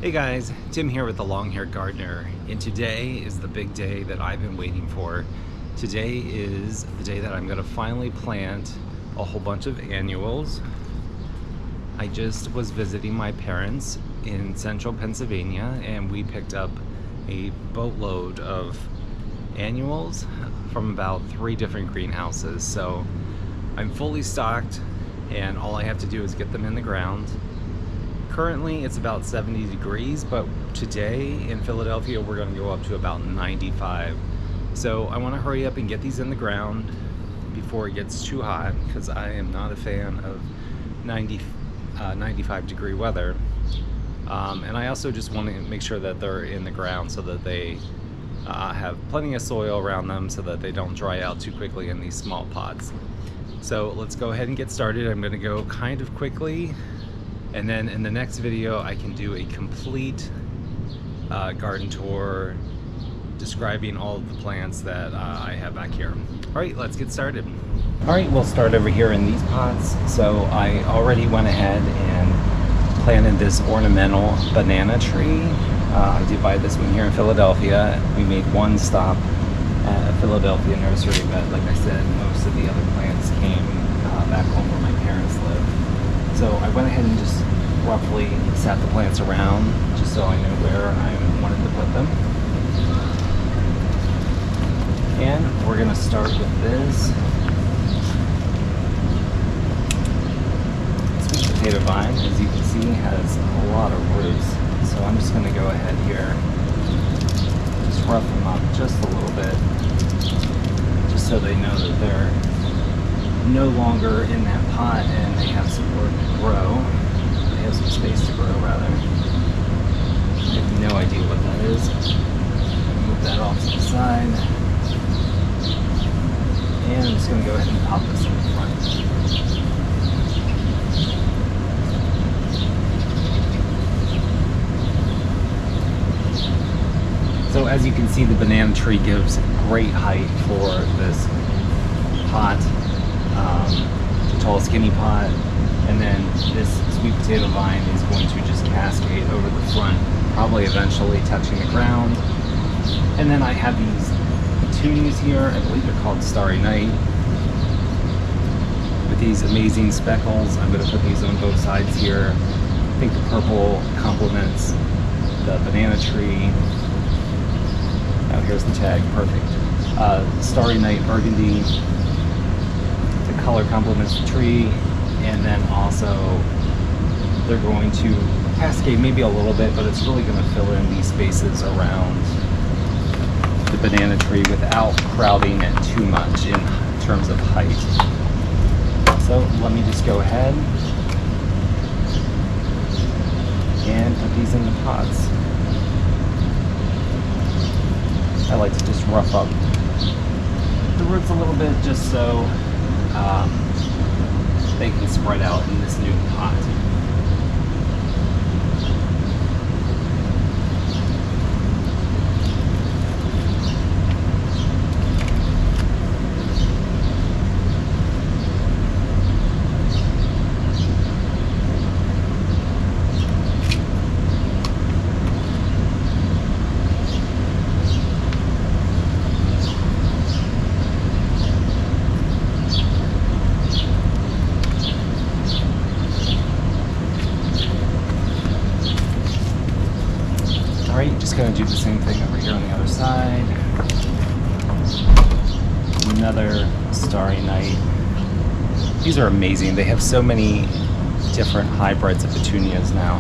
Hey guys, Tim here with the Long Haired Gardener, and today is the big day that I've been waiting for. Today is the day that I'm going to finally plant a whole bunch of annuals. I just was visiting my parents in central Pennsylvania, and we picked up a boatload of annuals from about 3 different greenhouses. So I'm fully stocked, and all I have to do is get them in the ground. Currently it's about 70 degrees, but today in Philadelphia we're going to go up to about 95. So I want to hurry up and get these in the ground before it gets too hot, because I am not a fan of 95 degree weather. And I also just want to make sure that they're in the ground so that they have plenty of soil around them so that they don't dry out too quickly in these small pots. So let's go ahead and get started. I'm going to go kind of quickly, and then in the next video I can do a complete garden tour describing all of the plants that I have back here. Alright, let's get started. Alright, we'll start over here in these pots. So I already went ahead and planted this ornamental banana tree. I did buy this one here in Philadelphia. We made one stop at a Philadelphia nursery, but like I said, most of the other plants came back home where my parents live. So I went ahead and just roughly sat the plants around just so I know where I wanted to put them. And we're going to start with this sweet potato vine. As you can see, has a lot of roots. So I'm just going to go ahead here, just rough them up just a little bit, just so they know that they're no longer in that pot and they have somewhere to grow. They have some space to grow, rather. I have no idea what that is. Move that off to the side. And I'm just going to go ahead and pop this in the front. So as you can see, the banana tree gives great height for this pot. The tall skinny pot, and then this sweet potato vine is going to just cascade over the front, probably eventually touching the ground. And then I have these petunias here. I believe they're called Starry Night, with these amazing speckles. I'm going to put these on both sides here. I think the purple complements the banana tree. Oh, here's the tag. Perfect. Starry Night burgundy. Color complements the tree, and then also they're going to cascade maybe a little bit, but it's really going to fill in these spaces around the banana tree without crowding it too much in terms of height. So let me just go ahead and put these in the pots. I like to just rough up the roots a little bit just so they can spread out in this new pot. Alright, just going to do the same thing over here on the other side. Another Starry Night. These are amazing. They have so many different hybrids of petunias now.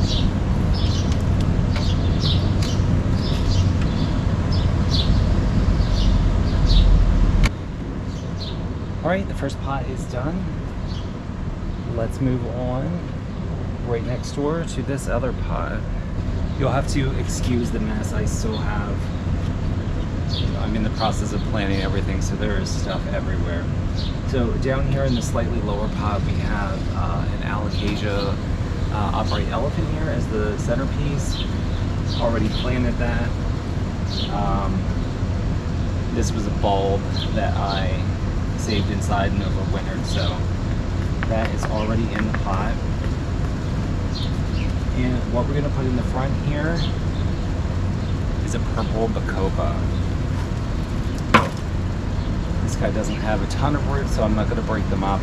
Alright, the first pot is done. Let's move on right next door to this other pot. You'll have to excuse the mess. I still have, I'm in the process of planting everything, so there is stuff everywhere. So down here in the slightly lower pot, we have an Alocasia upright elephant here as the centerpiece. Already planted that. This was a bulb that I saved inside and overwintered, so that is already in the pot. And what we're going to put in the front here is a purple bacopa. This guy doesn't have a ton of roots, so I'm not going to break them up.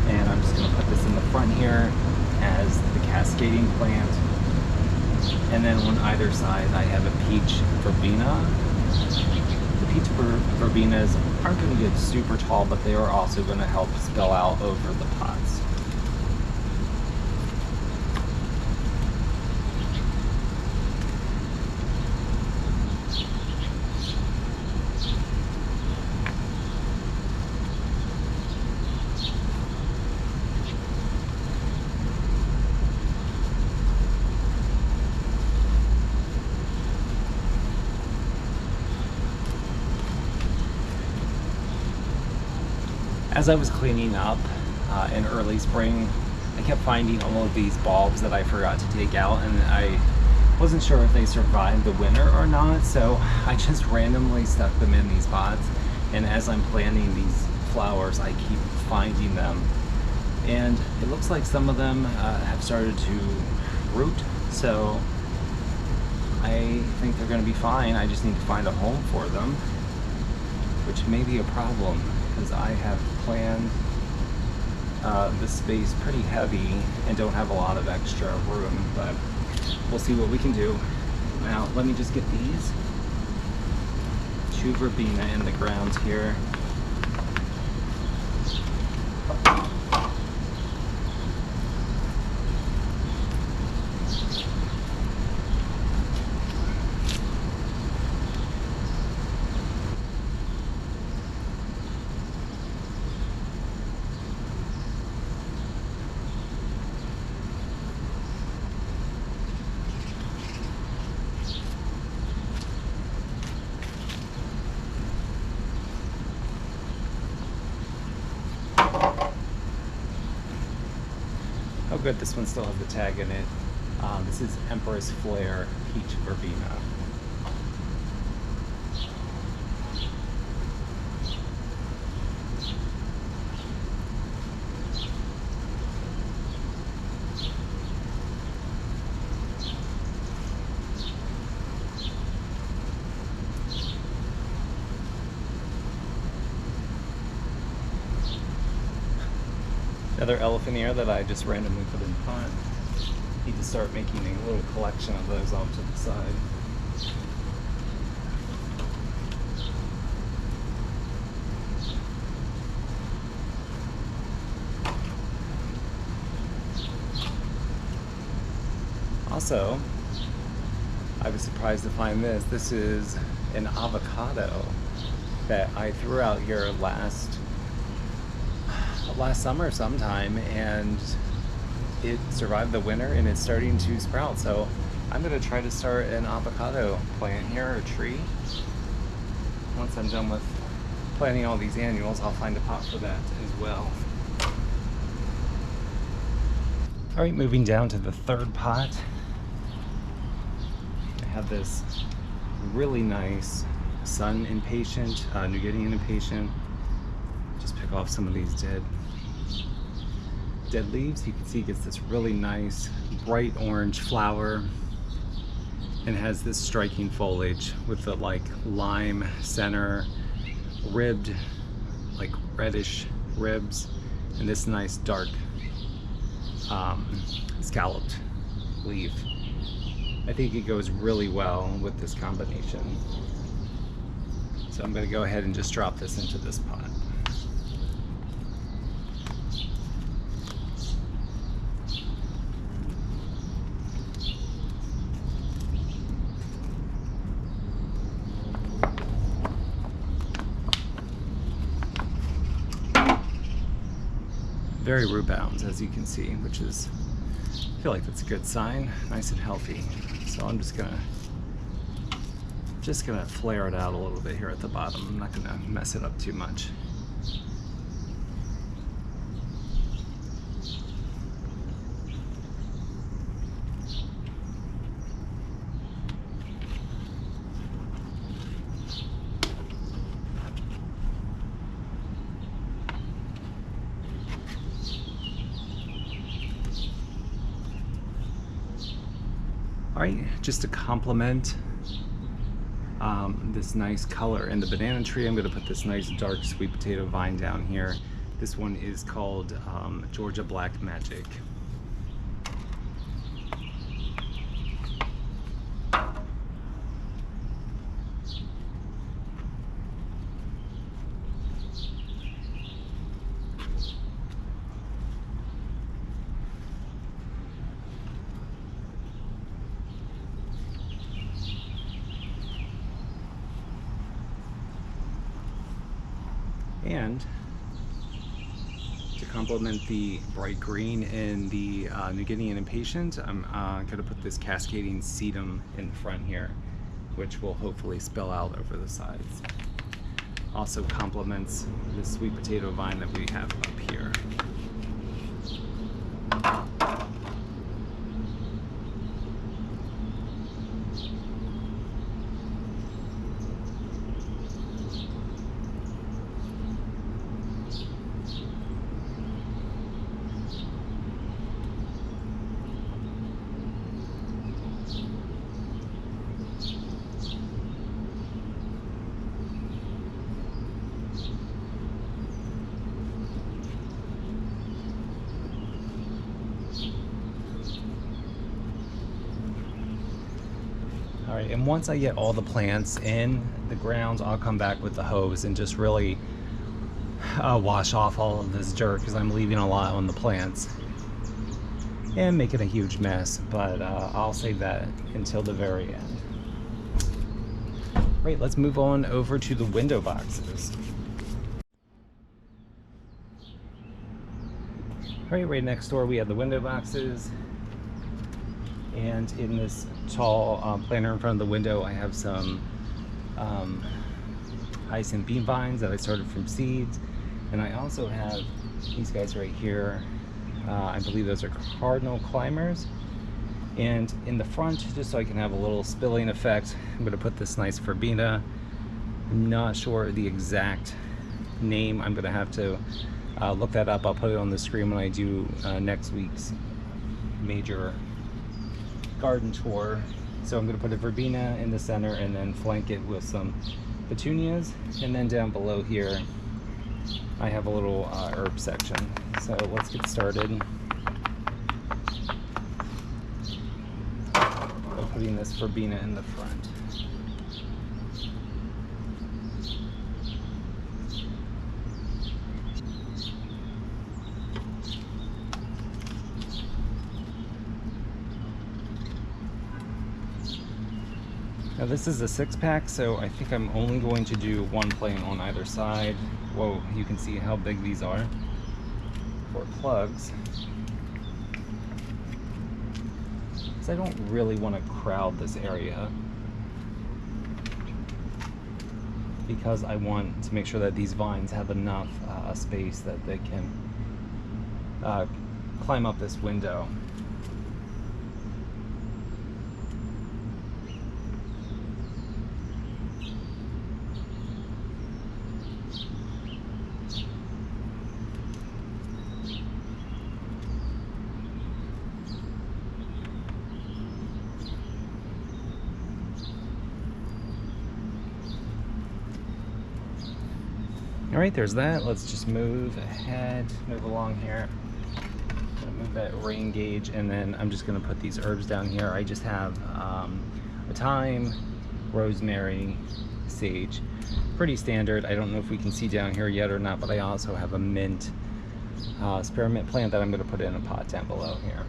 And I'm just going to put this in the front here as the cascading plant. And then on either side I have a peach verbena. The peach verbenas aren't going to get super tall, but they are also going to help spill out over the pots. As I was cleaning up in early spring, I kept finding all of these bulbs that I forgot to take out, and I wasn't sure if they survived the winter or not, so I just randomly stuck them in these pots. And as I'm planting these flowers, I keep finding them. And it looks like some of them have started to root, so I think they're going to be fine. I just need to find a home for them, which may be a problem, because I have planned this space pretty heavy and don't have a lot of extra room, but we'll see what we can do. Now let me just get these 2 verbena in the ground here. Oh good, this one still has the tag in it. This is Empress Flare Peach Verbena. Another elephant ear that I just randomly put in the pot. Need to start making a little collection of those off to the side. Also, I was surprised to find this. This is an avocado that I threw out here last summer sometime, and it survived the winter and it's starting to sprout. So I'm going to try to start an avocado plant here, or a tree. Once I'm done with planting all these annuals, I'll find a pot for that as well. Alright, moving down to the 3rd pot. I have this really nice sun impatient, Nugedian impatient. Just pick off some of these dead leaves. You can see it gets this really nice bright orange flower and has this striking foliage with the like lime center, ribbed, like reddish ribs, and this nice dark scalloped leaf. I think it goes really well with this combination. So I'm going to go ahead and just drop this into this pot. Very root bound, as you can see, which is, I feel like that's a good sign, nice and healthy. So I'm just gonna flare it out a little bit here at the bottom. I'm not gonna mess it up too much. All right, just to complement this nice color in the banana tree, I'm going to put this nice dark sweet potato vine down here. This one is called Georgia Black Magic. And to complement the bright green in the New Guinea and Impatience, I'm going to put this cascading sedum in front here, which will hopefully spill out over the sides. Also complements the sweet potato vine that we have up here. All right, and once I get all the plants in the ground, I'll come back with the hose and just really wash off all of this dirt, because I'm leaving a lot on the plants and making a huge mess, but I'll save that until the very end. Right, let's move on over to the window boxes. Right next door we have the window boxes. And in this tall planter in front of the window, I have some hyacinth bean vines that I started from seeds. And I also have these guys right here. I believe those are cardinal climbers. And in the front, just so I can have a little spilling effect, I'm going to put this nice Verbena. I'm not sure the exact name. I'm going to have to look that up. I'll put it on the screen when I do next week's major garden tour. So I'm going to put a Verbena in the center and then flank it with some Petunias, and then down below here I have a little herb section. So let's get started by putting this Verbena in the front. Now this is a 6-pack, so I think I'm only going to do one plant on either side. Whoa, you can see how big these are for plugs. Because I don't really want to crowd this area, because I want to make sure that these vines have enough space that they can climb up this window. All right, there's that. Let's just move ahead, move along here. I'm gonna move that rain gauge, and then I'm just gonna put these herbs down here. I just have a thyme, rosemary, sage. Pretty standard. I don't know if we can see down here yet or not, but I also have a mint, spearmint plant that I'm gonna put in a pot down below here.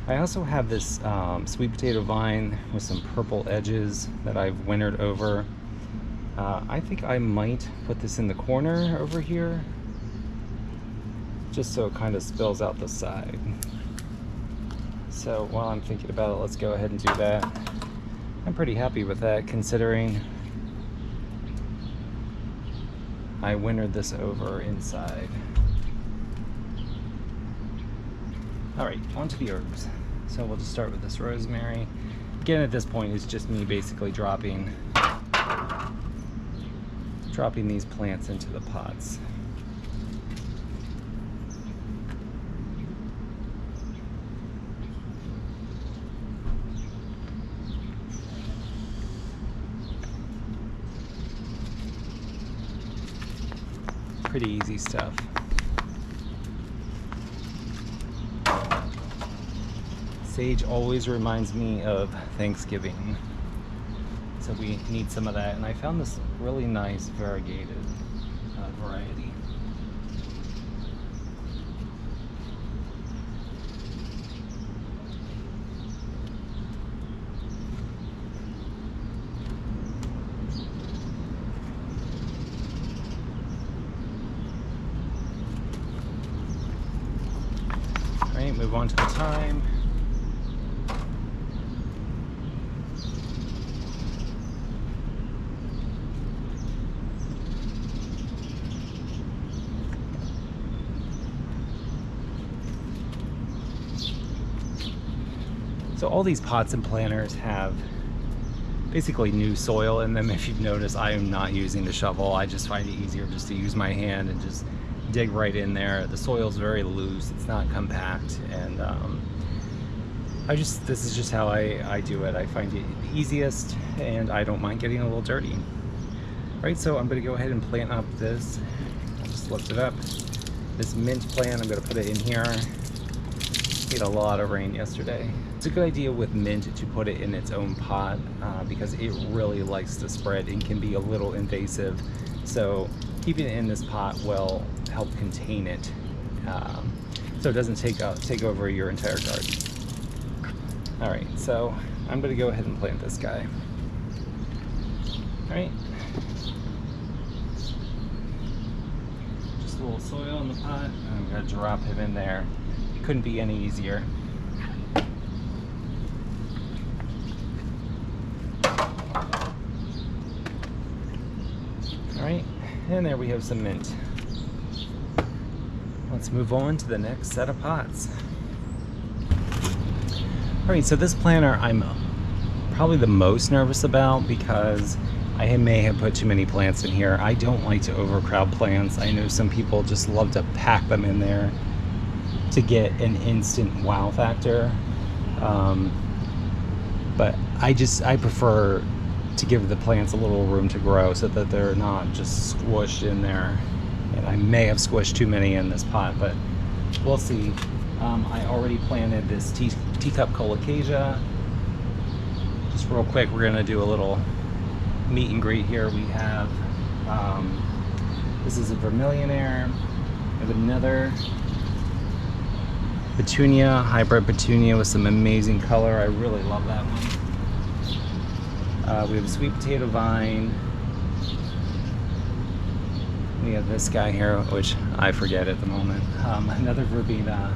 I also have this sweet potato vine with some purple edges that I've wintered over. I think I might put this in the corner over here, just so it kind of spills out the side. So while I'm thinking about it, let's go ahead and do that. I'm pretty happy with that, considering I wintered this over inside. All right, on to the herbs. So we'll just start with this rosemary. Again, at this point, it's just me basically dropping these plants into the pots. pretty easy stuff. Sage always reminds me of Thanksgiving, so we need some of that. And I found this really nice variegated variety. All right, move on to the thyme. So all these pots and planters have basically new soil in them. If you've noticed, I am not using the shovel. I just find it easier just to use my hand and just dig right in there. The soil's very loose, it's not compact, and this is just how I do it. I find it the easiest, and I don't mind getting a little dirty. All right, so I'm gonna go ahead and plant up this. I'll just lift it up. This mint plant, I'm gonna put it in here. We had a lot of rain yesterday. It's a good idea with mint to put it in its own pot because it really likes to spread and can be a little invasive. So keeping it in this pot will help contain it so it doesn't take over your entire garden. All right, so I'm gonna go ahead and plant this guy. All right. Just a little soil in the pot. I'm gonna drop him in there. It couldn't be any easier. Alright, and there we have some mint. Let's move on to the next set of pots. Alright, so this planter I'm probably the most nervous about because I may have put too many plants in here. I don't like to overcrowd plants. I know some people just love to pack them in there to get an instant wow factor. But I prefer to give the plants a little room to grow so that they're not just squished in there. And I may have squished too many in this pot, but we'll see. I already planted this teacup colocasia. Just real quick, we're gonna do a little meet and greet here. We have, this is a Vermillionaire. We have another Petunia, hybrid Petunia with some amazing color. I really love that one. We have a sweet potato vine. We have this guy here, which I forget at the moment. Another Verbena,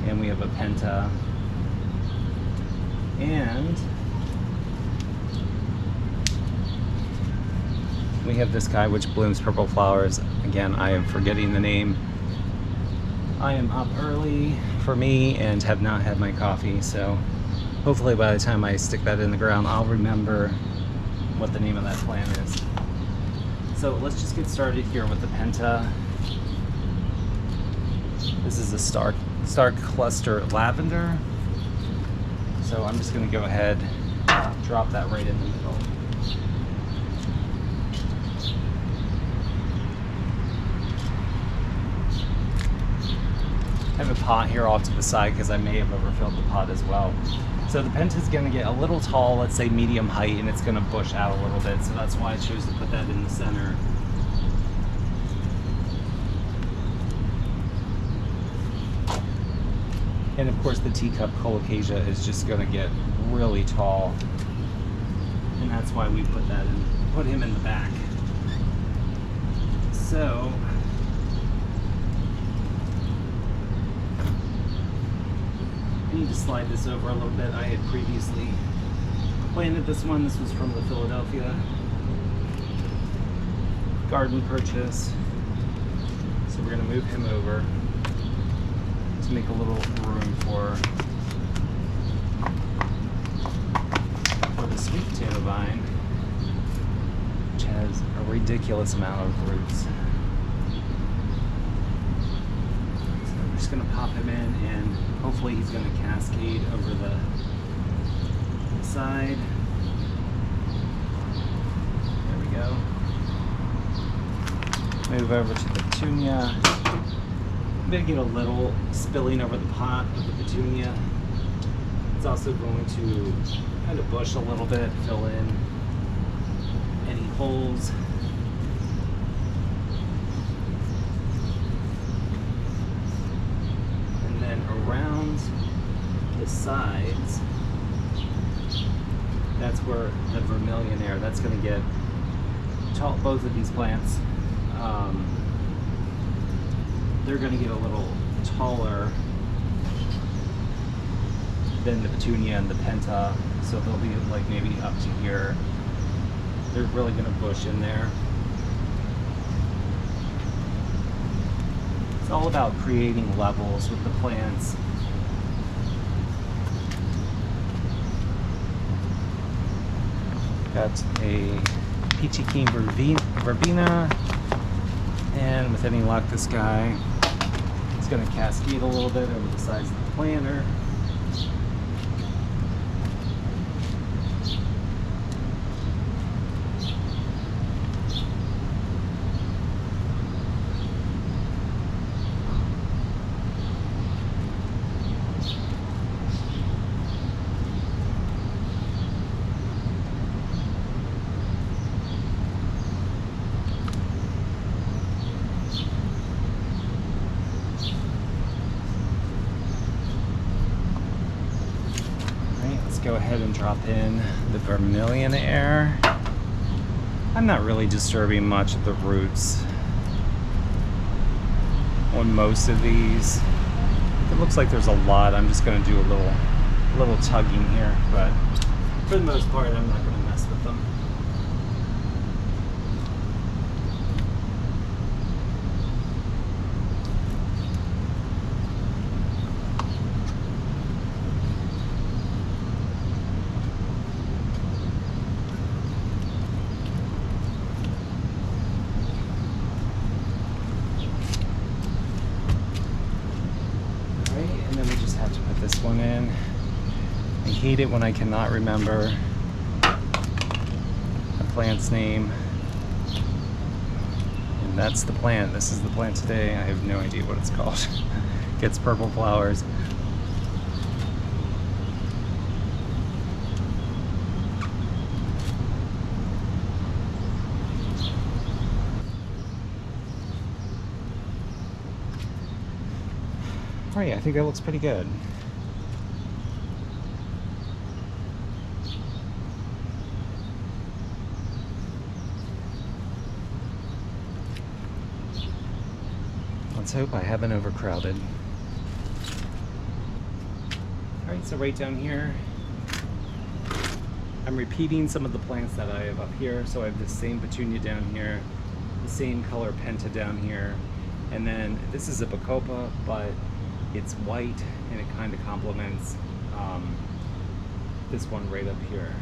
and we have a Penta. And we have this guy which blooms purple flowers. Again, I am forgetting the name. I am up early for me and have not had my coffee, so hopefully by the time I stick that in the ground, I'll remember what the name of that plant is. So let's just get started here with the Penta. This is a star cluster lavender. So I'm just gonna go ahead, drop that right in the middle. I have a pot here off to the side because I may have overfilled the pot as well. So the Penta is going to get a little tall, let's say medium height, and it's going to bush out a little bit. So that's why I chose to put that in the center. And of course the teacup colocasia is just going to get really tall. And that's why we put him in the back. So I need to slide this over a little bit. I had previously planted this one. This was from the Philadelphia garden purchase. So we're going to move him over to make a little room for the sweet potato vine, which has a ridiculous amount of roots. So I'm just going to pop him in, and hopefully he's going to cascade over the side. There we go. Move over to the Petunia. I'm going to get a little spilling over the pot of the Petunia. It's also going to kind of bush a little bit, fill in any holes. And then around the sides, that's where the vermilion air, that's going to get tall. Both of these plants, they're going to get a little taller than the Petunia and the Penta, so they'll be like maybe up to here. They're really going to bush in there. It's all about creating levels with the plants. Got a Peachy Verbena, and with any luck this guy is going to cascade a little bit over the sides of the planter. Go ahead and drop in the vermilion air. I'm not really disturbing much of the roots on most of these. It looks like there's a lot. I'm just going to do a little tugging here, but for the most part, I'm not going to mess with them. This one in. I hate it when I cannot remember a plant's name. And that's the plant. This is the plant today. I have no idea what it's called. Gets purple flowers. Alright, I think that looks pretty good. Let's hope I haven't overcrowded. Alright, so right down here, I'm repeating some of the plants that I have up here. So I have the same Petunia down here, the same color Penta down here, and then this is a Bacopa, but it's white and it kind of complements this one right up here.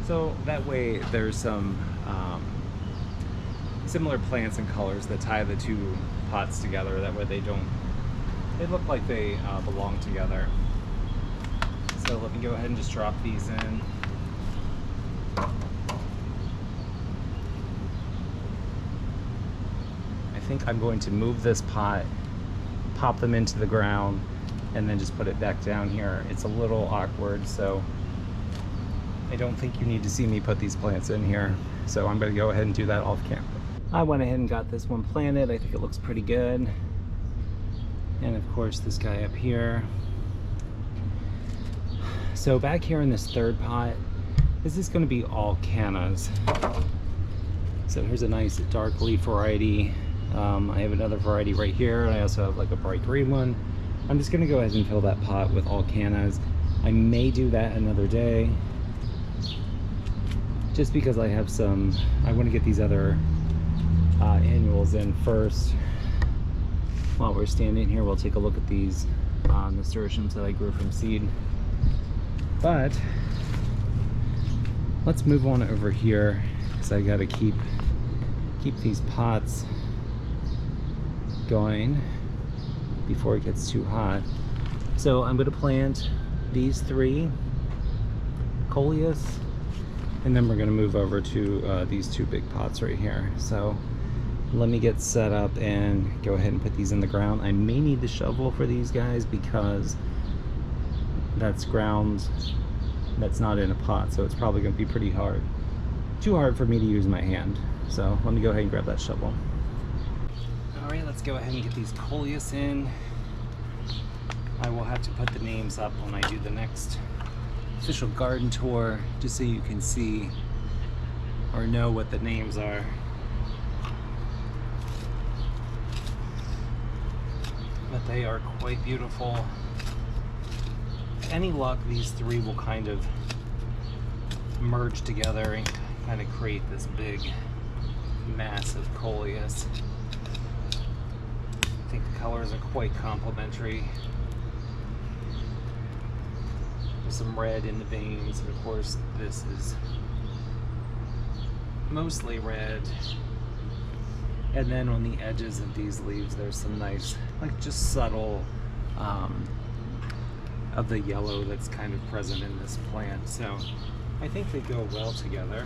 So that way there's some similar plants and colors that tie the two pots together. That way they look like they belong together. So let me go ahead and just drop these in. I think I'm going to move this pot, pop them into the ground, and then just put it back down here. It's a little awkward, so I don't think you need to see me put these plants in here. So I'm going to go ahead and do that off camera. I went ahead and got this one planted. I think it looks pretty good. And of course this guy up here. So back here in this third pot, this is going to be all cannas. So here's a nice dark leaf variety. I have another variety right here, and I also have like a bright green one. I'm just going to go ahead and fill that pot with all cannas. I may do that another day, just because I have some, I want to get these other annuals in first. While we're standing here, we'll take a look at these nasturtiums that I grew from seed. But let's move on over here, because I got to keep these pots going before it gets too hot. So I'm going to plant these three, Coleus, And then we're going to move over to these two big pots right here. So let me get set up and go ahead and put these in the ground. I may need the shovel for these guys because that's ground that's not in a pot, so it's probably going to be pretty hard. Too hard for me to use my hand. So let me go ahead and grab that shovel. Alright, let's go ahead and get these Coleus in. I will have to put the names up when I do the next official garden tour, just so you can see or know what the names are. But they are quite beautiful. With any luck, these three will kind of merge together and kind of create this big mass of Coleus. I think the colors are quite complementary. There's some red in the veins, and of course this is mostly red. And then on the edges of these leaves there's some nice, like just subtle of the yellow that's kind of present in this plant. So I think they go well together.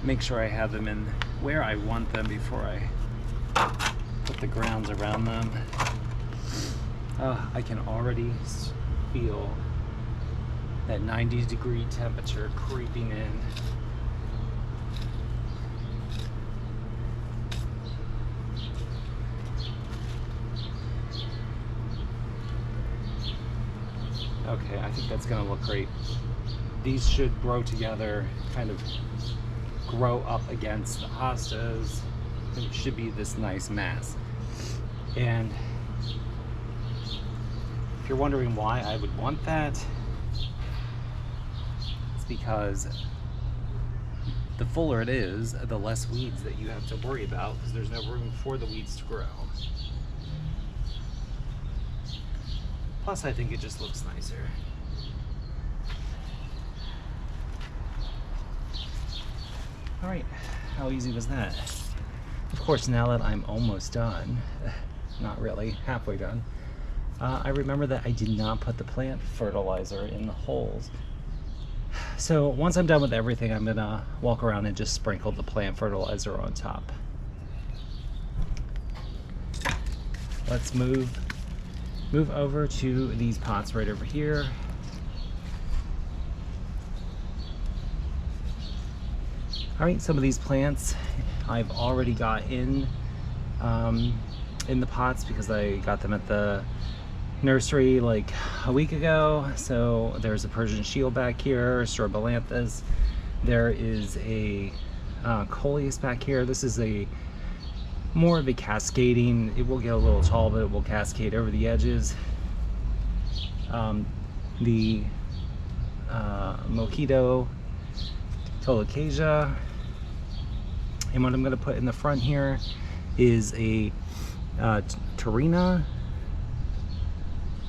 Make sure I have them in where I want them before I put the grounds around them. I can already feel that 90-degree temperature creeping in. Okay, I think that's gonna look great. These should grow together, kind of grow up against the hostas. It should be this nice mass. And if you're wondering why I would want that, it's because the fuller it is, the less weeds that you have to worry about, because there's no room for the weeds to grow. Plus, I think it just looks nicer. Alright, how easy was that? Of course, now that I'm almost done, not really, halfway done, I remember that I did not put the plant fertilizer in the holes. So once I'm done with everything, I'm gonna walk around and just sprinkle the plant fertilizer on top. Let's move over to these pots right over here. Alright, some of these plants I've already got in the pots because I got them at the nursery like a week ago. So there's a Persian shield back here, strobilanthus. There is a Coleus back here. This is a more of a cascading. It will get a little tall, but it will cascade over the edges. The Mojito Tolocasia. And what I'm going to put in the front here is a Tarina.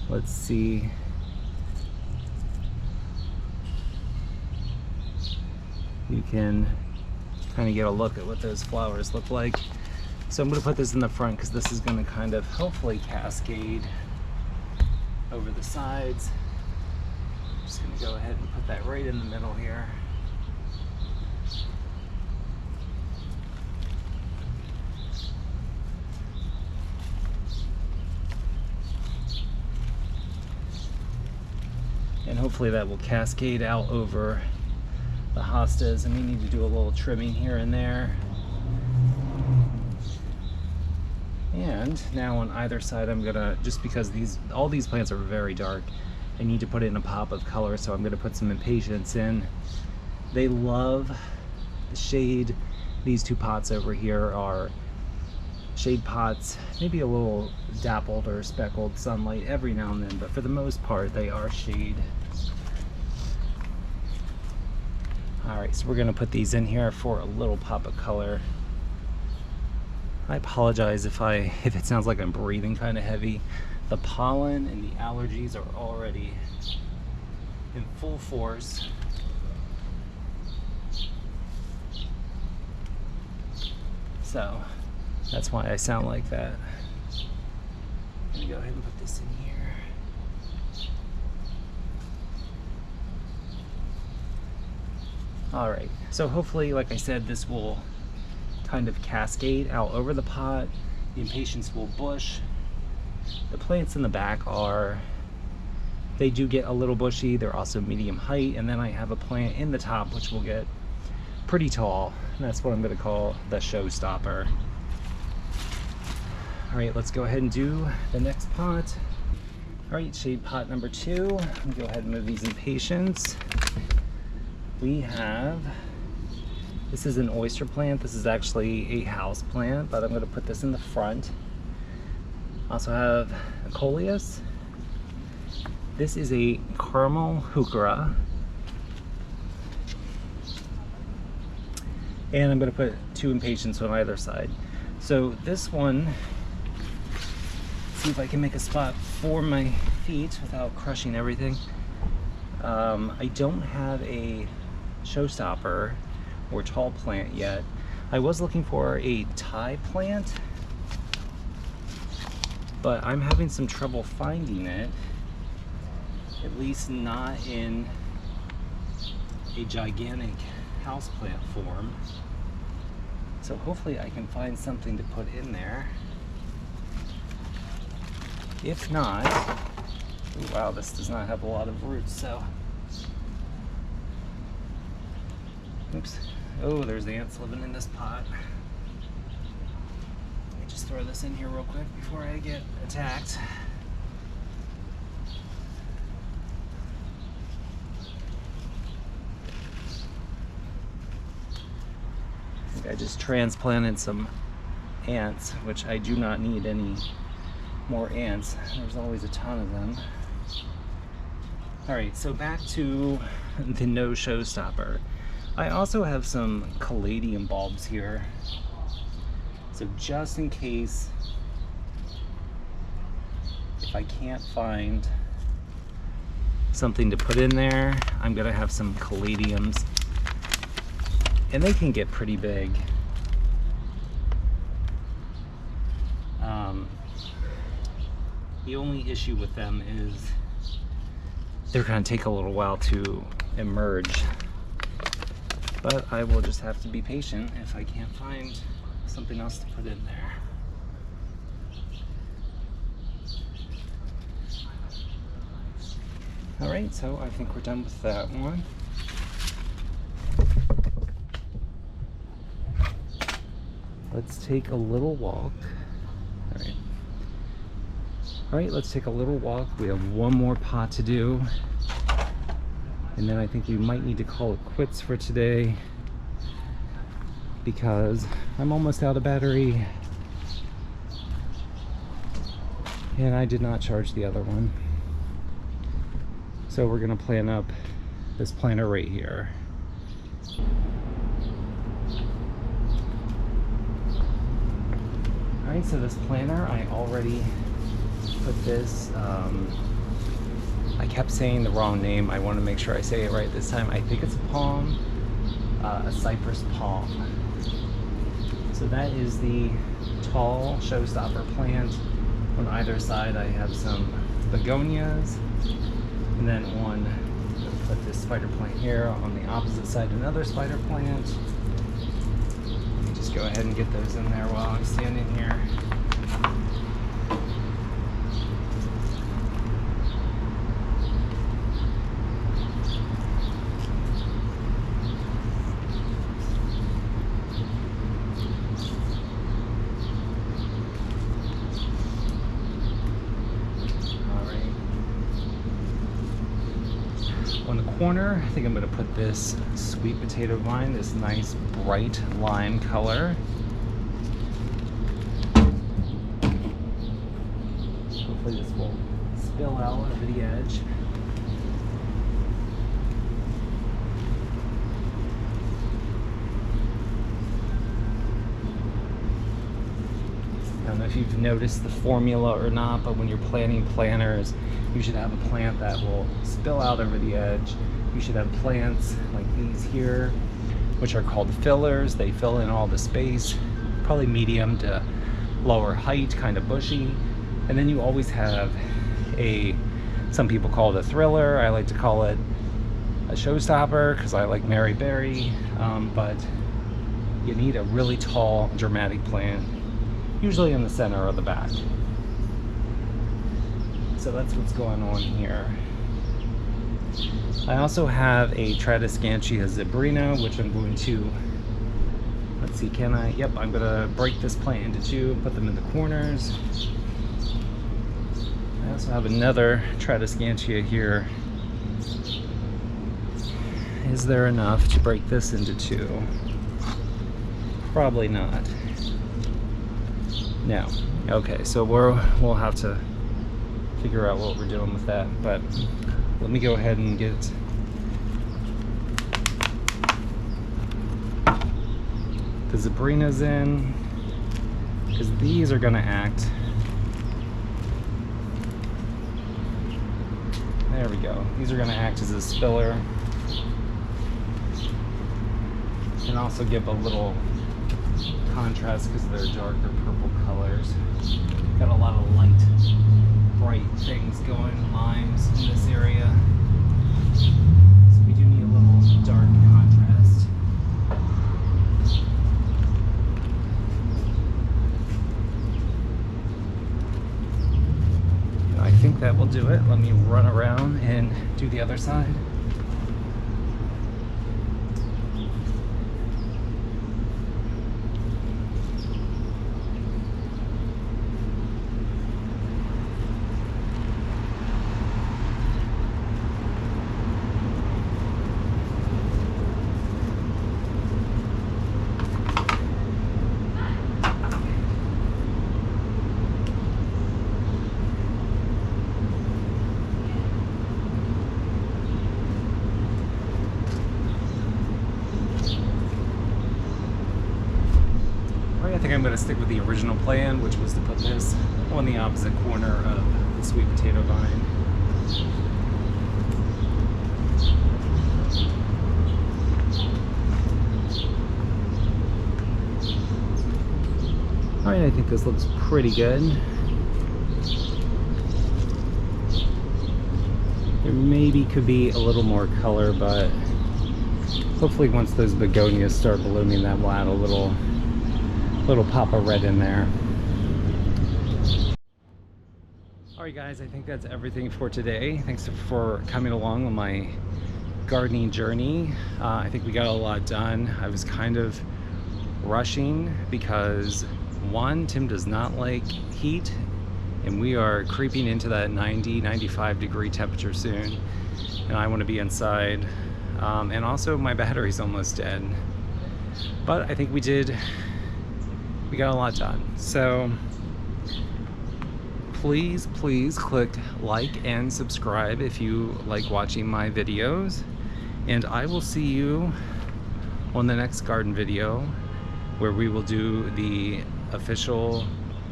Let's see. You can kind of get a look at what those flowers look like. So I'm going to put this in the front because this is going to kind of hopefully cascade over the sides. I'm just going to go ahead and put that right in the middle here. And hopefully that will cascade out over the hostas, and we need to do a little trimming here and there. And now on either side I'm gonna, just because all these plants are very dark, I need to put in a pop of color, so I'm gonna put some Impatience in. They love the shade. These two pots over here are shade pots, maybe a little dappled or speckled sunlight every now and then, but for the most part they are shade. Alright, so we're going to put these in here for a little pop of color. I apologize if it sounds like I'm breathing kind of heavy. The pollen and the allergies are already in full force. So that's why I sound like that. Let me go ahead and put this in here. All right, so hopefully, like I said, this will kind of cascade out over the pot. The Impatience will bush. The plants in the back they do get a little bushy. They're also medium height. And then I have a plant in the top which will get pretty tall. And that's what I'm gonna call the showstopper. All right, let's go ahead and do the next pot. All right, shade pot number 2. Let me go ahead and move these Impatience. We have, this is an oyster plant. This is actually a house plant, but I'm going to put this in the front. Also have a Coleus. This is a caramel heuchera. And I'm going to put 2 Impatience on either side. So this one, let's see if I can make a spot for my feet without crushing everything. I don't have a showstopper or tall plant yet. I was looking for a Thai plant, but I'm having some trouble finding it, at least not in a gigantic houseplant form. So hopefully I can find something to put in there. If not, ooh, wow, this does not have a lot of roots, so oops. Oh, there's ants living in this pot. Let me just throw this in here real quick before I get attacked. I think I just transplanted some ants, which I do not need any more ants. There's always a ton of them. All right, so back to the no showstopper. I also have some Caladium bulbs here. So just in case, if I can't find something to put in there, I'm gonna have some Caladiums. And they can get pretty big. The only issue with them is they're gonna take a little while to emerge. But I will just have to be patient if I can't find something else to put in there. All right, so I think we're done with that one. Let's take a little walk. All right. All right, let's take a little walk. We have one more pot to do. And then I think we might need to call it quits for today because I'm almost out of battery and I did not charge the other one. So we're gonna plan up this planter right here. All right, so this planter, I already put this, I kept saying the wrong name. I want to make sure I say it right this time. I think it's a palm, a cypress palm. So that is the tall showstopper plant. On either side I have some begonias, and then one, put this spider plant here. On the opposite side, another spider plant. Let me just go ahead and get those in there while I'm standing here. On the corner, I think I'm going to put this sweet potato vine, this nice bright lime color. Hopefully this will spill out over the edge. Now if you've noticed the formula or not, but when you're planting planters, you should have a plant that will spill out over the edge. You should have plants like these here, which are called fillers. They fill in all the space, probably medium to lower height, kind of bushy. And then you always have some people call it a thriller. I like to call it a showstopper because I like Mary Berry, but you need a really tall, dramatic plant, usually in the center or the back. So that's what's going on here. I also have a Tradescantia zebrina, which I'm going to, let's see, can I? Yep, I'm gonna break this plant into two and put them in the corners. I also have another Tradescantia here. Is there enough to break this into two? Probably not. No. Okay, so we'll have to figure out what we're doing with that, but let me go ahead and get the zebrinas in, because these are going to act. There we go. These are going to act as a spiller and also give a little contrast because they're darker purple colors. Got a lot of light, bright things going, limes in this area. So we do need a little dark contrast. I think that will do it. Let me run around and do the other side. I think I'm going to stick with the original plan, which was to put this on the opposite corner of the sweet potato vine. Alright, I think this looks pretty good. There maybe could be a little more color, but hopefully once those begonias start blooming, that will add a little pop of red in there. Alright guys, I think that's everything for today. Thanks for coming along on my gardening journey. I think we got a lot done. I was kind of rushing because one, Tim does not like heat, and we are creeping into that 90-95 degree temperature soon, and I want to be inside. And also my battery's almost dead. But I think we got a lot done. So please click like and subscribe if you like watching my videos, and I will see you on the next garden video where we will do the official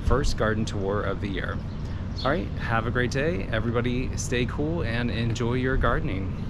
first garden tour of the year. All right, have a great day everybody. Stay cool and enjoy your gardening.